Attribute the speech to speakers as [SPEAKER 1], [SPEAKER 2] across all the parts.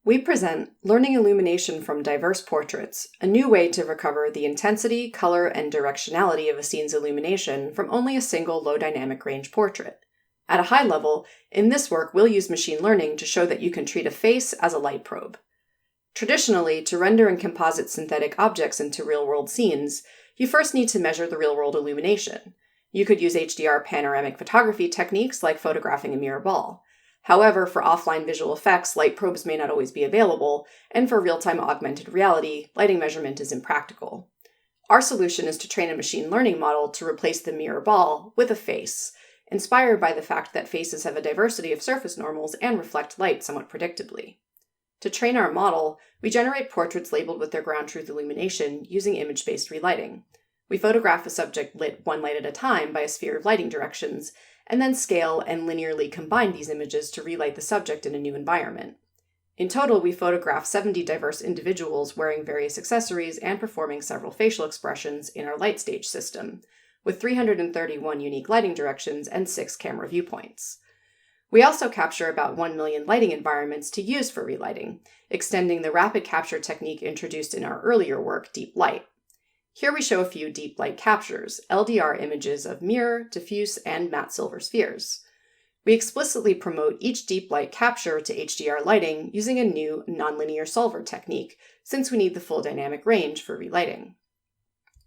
[SPEAKER 1] We present Learning Illumination from Diverse Portraits, a new way to recover the intensity, color, and directionality of a scene's illumination from only a single low dynamic range portrait. At a high level, in this work we'll use machine learning to show that you can treat a face as a light probe. Traditionally, to render and composite synthetic objects into real-world scenes, you first need to measure the real-world illumination. You could use HDR panoramic photography techniques like photographing a mirror ball. However, for offline visual effects, light probes may not always be available, and for real-time augmented reality, lighting measurement is impractical. Our solution is to train a machine learning model to replace the mirror ball with a face, inspired by the fact that faces have a diversity of surface normals and reflect light somewhat predictably. To train our model, we generate portraits labeled with their ground truth illumination using image-based relighting. We photograph a subject lit one light at a time by a sphere of lighting directions, and then scale and linearly combine these images to relight the subject in a new environment. In total, we photograph 70 diverse individuals wearing various accessories and performing several facial expressions in our light stage system, with 331 unique lighting directions and 6 camera viewpoints. We also capture about 1 million lighting environments to use for relighting, extending the rapid capture technique introduced in our earlier work, deep light. Here we show a few deep light captures, LDR images of mirror, diffuse, and matte silver spheres. We explicitly promote each deep light capture to HDR lighting using a new nonlinear solver technique, since we need the full dynamic range for relighting.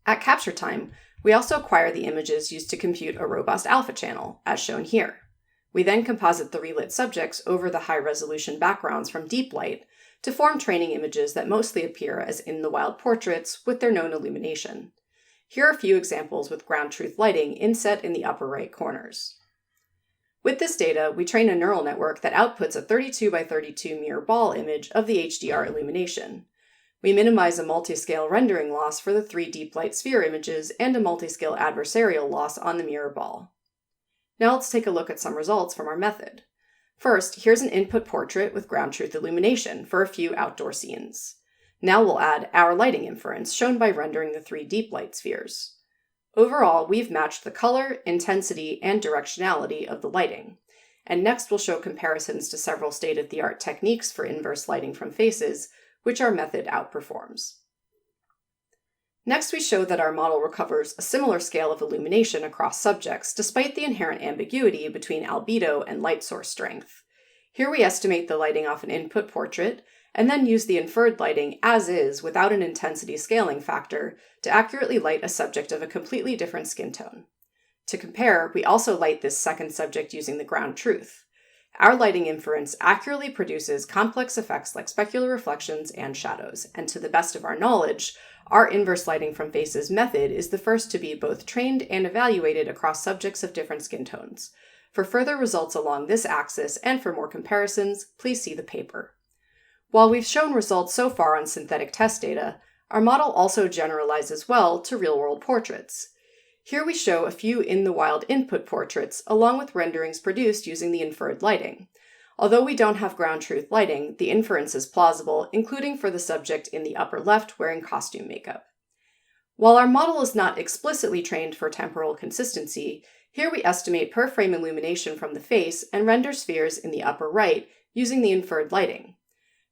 [SPEAKER 1] At capture time, we also acquire the images used to compute a robust alpha channel, as shown here. We then composite the relit subjects over the high-resolution backgrounds from deep light to form training images that mostly appear as in-the-wild portraits with their known illumination. Here are a few examples with ground truth lighting inset in the upper right corners. With this data, we train a neural network that outputs a 32 by 32 mirror ball image of the HDR illumination. We minimize a multi-scale rendering loss for the 3 deep light sphere images and a multi-scale adversarial loss on the mirror ball. Now let's take a look at some results from our method. First, here's an input portrait with ground truth illumination for a few outdoor scenes. Now we'll add our lighting inference, shown by rendering the 3 deep light spheres. Overall, we've matched the color, intensity, and directionality of the lighting. And next we'll show comparisons to several state-of-the-art techniques for inverse lighting from faces, which our method outperforms. Next, we show that our model recovers a similar scale of illumination across subjects, despite the inherent ambiguity between albedo and light source strength. Here we estimate the lighting off an input portrait, and then use the inferred lighting as is without an intensity scaling factor to accurately light a subject of a completely different skin tone. To compare, we also light this second subject using the ground truth. Our lighting inference accurately produces complex effects like specular reflections and shadows, and to the best of our knowledge, our inverse lighting from faces method is the first to be both trained and evaluated across subjects of different skin tones. For further results along this axis and for more comparisons, please see the paper. While we've shown results so far on synthetic test data, our model also generalizes well to real-world portraits. Here we show a few in-the-wild input portraits along with renderings produced using the inferred lighting. Although we don't have ground truth lighting, the inference is plausible, including for the subject in the upper left wearing costume makeup. While our model is not explicitly trained for temporal consistency, here we estimate per frame illumination from the face and render spheres in the upper right using the inferred lighting.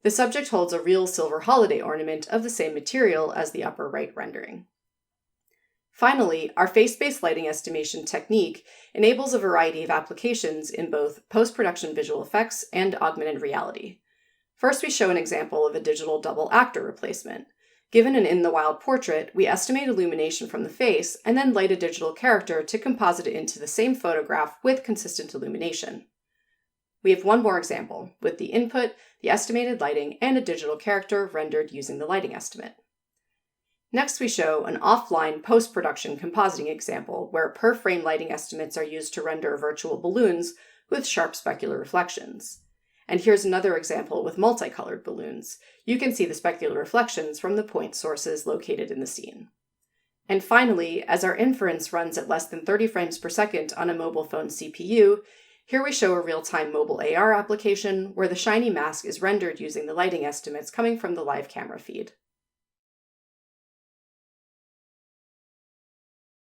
[SPEAKER 1] The subject holds a real silver holiday ornament of the same material as the upper right rendering. Finally, our face-based lighting estimation technique enables a variety of applications in both post-production visual effects and augmented reality. First, we show an example of a digital double actor replacement. Given an in-the-wild portrait, we estimate illumination from the face and then light a digital character to composite it into the same photograph with consistent illumination. We have one more example, with the input, the estimated lighting, and a digital character rendered using the lighting estimate. Next, we show an offline post-production compositing example where per-frame lighting estimates are used to render virtual balloons with sharp specular reflections. And here's another example with multicolored balloons. You can see the specular reflections from the point sources located in the scene. And finally, as our inference runs at less than 30 frames per second on a mobile phone CPU, here we show a real-time mobile AR application where the shiny mask is rendered using the lighting estimates coming from the live camera feed.